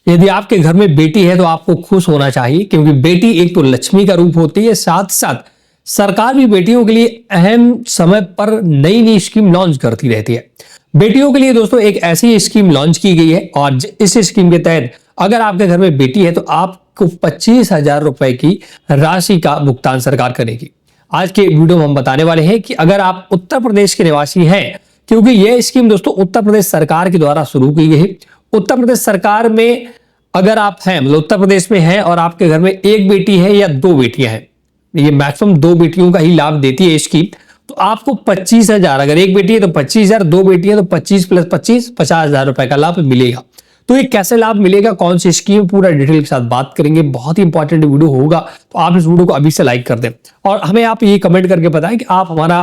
यदि आपके घर में बेटी है तो आपको खुश होना चाहिए, क्योंकि बेटी एक तो लक्ष्मी का रूप होती है, साथ साथ सरकार भी बेटियों के लिए अहम समय पर नई नई स्कीम लॉन्च करती रहती है। बेटियों के लिए दोस्तों एक ऐसी स्कीम लॉन्च की गई है और इस स्कीम के तहत अगर आपके घर में बेटी है तो आपको 25,000 रुपए की राशि का भुगतान सरकार करेगी। आज के वीडियो में हम बताने वाले हैं कि अगर आप उत्तर प्रदेश के निवासी हैं, क्योंकि यह स्कीम दोस्तों उत्तर प्रदेश सरकार के द्वारा शुरू की गई है। उत्तर प्रदेश सरकार में अगर आप हैं, मतलब उत्तर प्रदेश में हैं और आपके घर में एक बेटी है या दो बेटियां हैं, ये मैक्सिमम दो बेटियों का ही लाभ देती है स्कीम, तो आपको 25,000, अगर एक बेटी है तो 25,000, दो बेटी है तो 25 प्लस 25 50,000 रुपए का लाभ मिलेगा। तो ये कैसे लाभ मिलेगा, कौन सी स्कीम, पूरा डिटेल के साथ बात करेंगे। बहुत ही इंपॉर्टेंट वीडियो होगा, तो आप इस वीडियो को अभी से लाइक कर दें और हमें आप ये कमेंट करके बताएं कि आप हमारा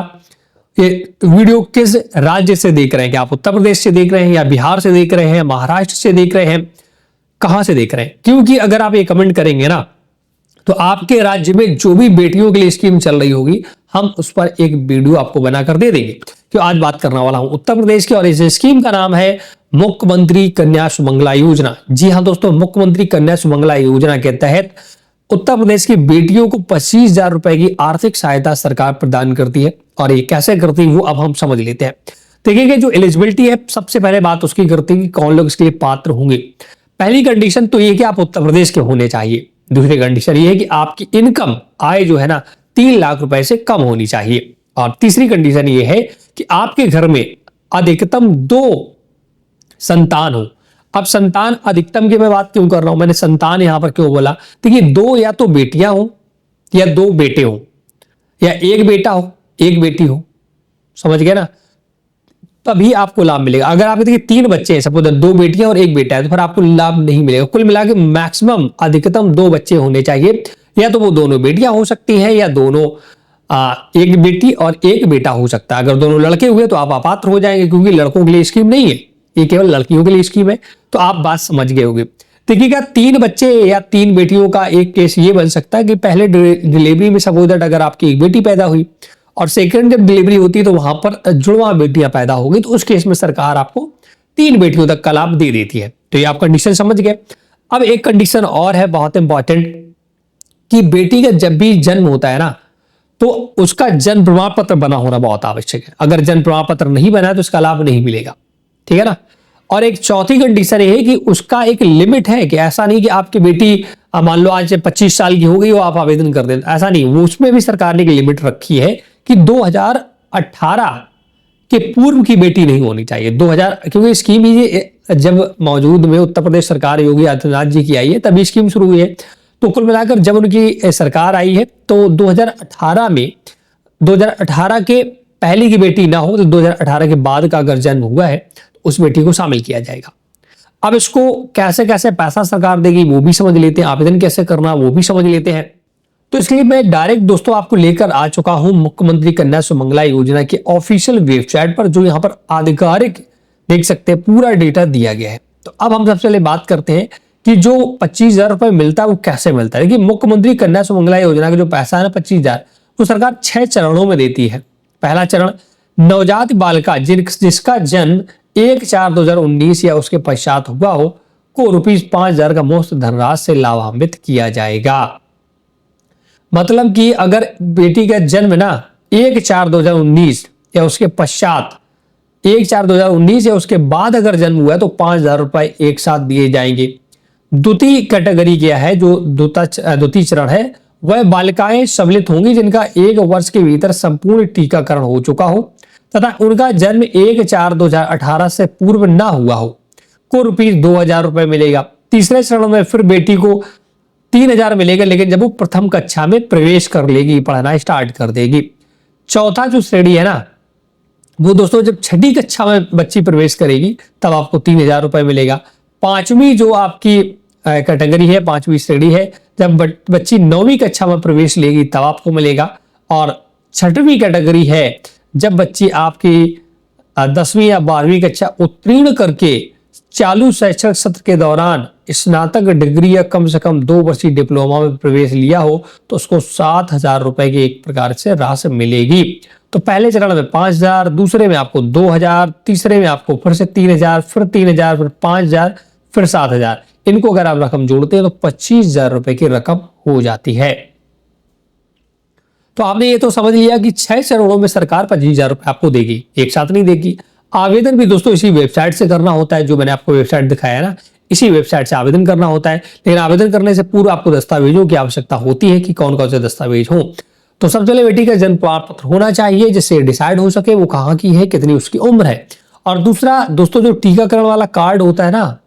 ये वीडियो किस राज्य से देख रहे हैं, कि आप उत्तर प्रदेश से देख रहे हैं या बिहार से देख रहे हैं, महाराष्ट्र से देख रहे हैं, कहां से देख रहे हैं। क्योंकि अगर आप ये कमेंट करेंगे ना तो आपके राज्य में जो भी बेटियों के लिए स्कीम चल रही होगी, हम उस पर एक वीडियो आपको बनाकर दे देंगे। तो आज बात करने वाला हूं उत्तर प्रदेश की, और इस स्कीम का नाम है मुख्यमंत्री कन्या सुमंगला योजना। जी हां दोस्तों, मुख्यमंत्री कन्या सुमंगला योजना के तहत उत्तर प्रदेश की बेटियों को 25,000 रुपए की आर्थिक सहायता सरकार प्रदान करती है। और ये कैसे करती है वो अब हम समझ लेते हैं। देखिए, जो एलिजिबिलिटी है, सबसे पहले बात उसकी करती है कि कौन लोग इसके लिए पात्र होंगे। पहली कंडीशन तो ये कि आप उत्तर प्रदेश के होने चाहिए। दूसरी कंडीशन ये है कि आपकी इनकम, आय जो है ना, 3 लाख रुपए से कम होनी चाहिए। और तीसरी कंडीशन ये है कि आपके घर में अधिकतम 2 संतान हो। अब संतान अधिकतम की मैं बात क्यों कर रहा हूं, मैंने संतान यहां पर क्यों बोला, देखिए 2 या तो बेटियां हो या 2 बेटे हो, या एक बेटा हो एक बेटी हो, समझ गए ना, तभी आपको लाभ मिलेगा। अगर आपके देखिए 3 बच्चे हैं, सपोज 2 बेटियां और एक बेटा है, तो फिर आपको लाभ नहीं मिलेगा। कुल मिला के मैक्सिमम अधिकतम 2 बच्चे होने चाहिए, या तो वो दोनों बेटियां हो सकती हैं या दोनों एक बेटी और एक बेटा हो सकता है। अगर दोनों लड़के हुए तो आप अपात्र हो जाएंगे, क्योंकि लड़कों के लिए स्कीम नहीं है, ये केवल लड़कियों के लिए स्कीम है। तो आप बात समझ गए होंगे। देखिएगा, 3 बच्चे या 3 बेटियों का एक केस ये बन सकता है कि पहले डिलीवरी में सपोज दैट अगर आपकी एक बेटी पैदा हुई और सेकंड जब डिलीवरी होती है तो वहां पर जुड़वा बेटियां पैदा हो गई, तो उस केस में सरकार आपको 3 बेटियों तक का लाभ दे देती है। तो ये आप कंडीशन समझ गए। अब एक कंडीशन और है बहुत इंपॉर्टेंट, कि बेटी का जब भी जन्म होता है ना, तो उसका जन्म प्रमाण पत्र बना होना बहुत आवश्यक है। अगर जन्म प्रमाण पत्र नहीं बना है तो उसका लाभ नहीं मिलेगा, ठीक है ना। और एक चौथी कंडीशन ये है कि उसका एक लिमिट है, कि ऐसा नहीं कि आपकी बेटी मान लो आज 25 साल की हो गई हो आप आवेदन कर दें, ऐसा नहीं। वो उसमें भी सरकार ने एक लिमिट रखी है कि 2018 के पूर्व की बेटी नहीं होनी चाहिए। 2000, क्योंकि स्कीम ये जब मौजूद में उत्तर प्रदेश सरकार योगी आदित्यनाथ जी की आई है तभी स्कीम शुरू हुई है। तो कुल मिलाकर जब उनकी सरकार आई है तो 2018 में, 2018 के पहले की बेटी ना हो तो 2018 के बाद का अगर जन्म हुआ है तो उस बेटी को शामिल किया जाएगा। अब इसको कैसे कैसे पैसा सरकार देगी वो भी समझ लेते हैं, आवेदन कैसे करना वो भी समझ लेते हैं। तो इसके लिए मैं डायरेक्ट दोस्तों आपको लेकर आ चुका हूं मुख्यमंत्री कन्या सुमंगला योजना की ऑफिशियल वेबसाइट पर, जो यहां पर आधिकारिक देख सकते हैं पूरा डेटा दिया गया है। तो अब हम सबसे पहले बात करते हैं कि जो 25,000 रुपए मिलता है वो कैसे मिलता है। देखिए, मुख्यमंत्री कन्या सुमंगला योजना का जो पैसा है ना 25,000, वो सरकार 6 चरणों में देती है। पहला चरण, नवजात बालिका जिसका जन्म 1/4/2019 या उसके पश्चात हुआ हो को ₹5,000 का मुफ्त धनराशि से लाभान्वित किया जाएगा। मतलब कि अगर बेटी का जन्म ना 1/4/2019 या उसके पश्चात 1/4/2019 या उसके बाद अगर जन्म हुआ है तो 5,000 रुपए एक साथ दिए जाएंगे। द्वितीय कैटेगरी क्या है, जो द्वितीय चरण है, वह बालिकाएं सम्मिलित होंगी जिनका 1 वर्ष के भीतर संपूर्ण टीकाकरण हो चुका हो तथा उनका जन्म 1/4/2018 से पूर्व ना हुआ हो, को ₹2,000 रुपए मिलेगा। तीसरे चरण में फिर बेटी को 3,000 मिलेगा, लेकिन जब वो प्रथम कक्षा में प्रवेश कर लेगी, पढ़ना स्टार्ट कर देगी। चौथा जो श्रेणी है ना, वो दोस्तों जब 6ठी कक्षा में बच्ची प्रवेश करेगी तब आपको 3,000 रुपए मिलेगा। 5वीं जो आपकी कैटेगरी है, 5वीं श्रेणी है, जब बच्ची 9वीं कक्षा में प्रवेश लेगी तब आपको मिलेगा। और 6वीं कैटेगरी है जब बच्ची आपकी 10वीं या 12वीं कक्षा उत्तीर्ण करके चालू शैक्षणिक सत्र के दौरान स्नातक डिग्री या कम से कम 2 वर्षीय डिप्लोमा में प्रवेश लिया हो तो उसको 7,000 रुपए की एक प्रकार से राशि मिलेगी। तो पहले चरण में 5,000, दूसरे में आपको 2,000, तीसरे में आपको फिर से 3,000, फिर 3,000, फिर 5,000, फिर 7,000, इनको अगर आप रकम जोड़ते हैं तो 25,000 रुपए की रकम हो जाती है। तो आपने ये तो समझ लिया कि 6 चरणों में सरकार 25,000 रुपए आपको देगी, एक साथ नहीं देगी। आवेदन भी दोस्तों इसी वेबसाइट से करना होता है, जो मैंने आपको वेबसाइट दिखाया ना, इसी वेबसाइट से आवेदन करना होता है। लेकिन आवेदन करने से पूर्व आपको दस्तावेजों की आवश्यकता होती है कि कौन कौन से दस्तावेज हों। तो सबसे पहले बेटी का जन्म प्रमाण पत्र होना चाहिए, जिससे डिसाइड हो सके वो कहाँ की है, कितनी उसकी उम्र है। और दूसरा दोस्तों, जो टीकाकरण वाला कार्ड होता है ना,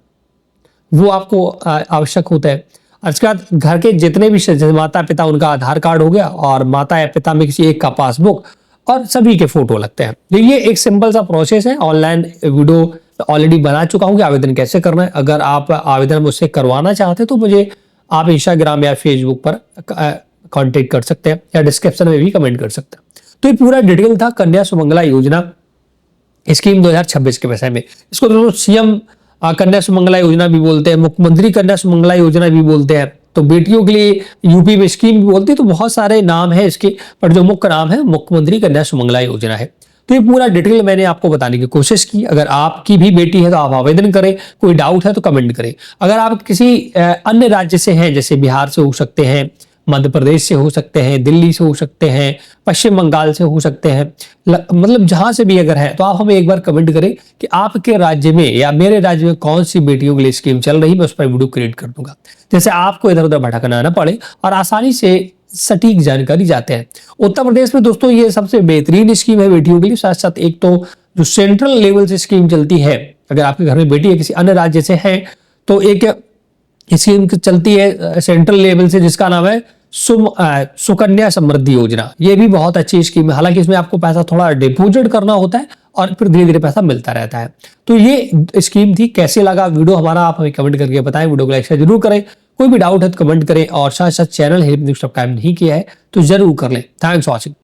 वो आपको आवश्यक होता है। उसके बाद घर के जितने भी माता पिता, उनका आधार कार्ड हो गया, और माता या पिता में किसी एक का पासबुक, और सभी के फोटो लगते हैं। तो ये एक सिंपल सा प्रोसेस है। ऑनलाइन वीडियो ऑलरेडी बना चुका हूँ कि आवेदन कैसे करना है। अगर आप आवेदन मुझसे करवाना चाहते हैं तो मुझे आप इंस्टाग्राम या फेसबुक पर कांटेक्ट कर सकते हैं, या डिस्क्रिप्शन में भी कमेंट कर सकते हैं। तो ये पूरा डिटेल था कन्या सुमंगला योजना स्कीम 2026 के विषय में। इसको दोस्तों सीएम कन्या सुमंगला योजना भी बोलते हैं, मुख्यमंत्री कन्या सुमंगला योजना भी बोलते हैं। तो बेटियों के लिए यूपी में स्कीम भी बोलते हैं। तो बहुत सारे नाम है इसके, पर जो मुख्य नाम है मुख्यमंत्री कन्या सुमंगला योजना है। तो ये पूरा डिटेल मैंने आपको बताने की कोशिश की। अगर आपकी भी बेटी है तो आप आवेदन करें, कोई डाउट है तो कमेंट करें। अगर आप किसी अन्य राज्य से हैं, जैसे बिहार से हो सकते हैं, मध्य प्रदेश से हो सकते हैं, दिल्ली से हो सकते हैं, पश्चिम बंगाल से हो सकते हैं, मतलब जहां से भी अगर है, तो आप हमें एक बार कमेंट करें कि आपके राज्य में या मेरे राज्य में कौन सी बेटियों के लिए स्कीम चल रही है। मैं उस पर वीडियो क्रिएट कर दूंगा, जैसे आपको इधर उधर भटकना ना पड़े और आसानी से सटीक जानकारी जाते हैं। उत्तर प्रदेश में दोस्तों ये सबसे बेहतरीन स्कीम है बेटियों के लिए। साथ साथ एक तो जो सेंट्रल लेवल से स्कीम चलती है, अगर आपके घर में बेटी है किसी अन्य राज्य से है, तो एक स्कीम चलती है सेंट्रल लेवल से, जिसका नाम है सुकन्या समृद्धि योजना। ये भी बहुत अच्छी स्कीम है। हालांकि इसमें आपको पैसा थोड़ा डिपॉजिट करना होता है और फिर धीरे धीरे पैसा मिलता रहता है। तो ये स्कीम थी। कैसे लगा वीडियो हमारा, आप हमें कमेंट करके बताएं। वीडियो को लाइक शेयर जरूर करें। कोई भी डाउट है तो कमेंट करें, और साथ साथ चैनल सब्सक्राइब नहीं किया है तो जरूर कर लें। Thanks for watching.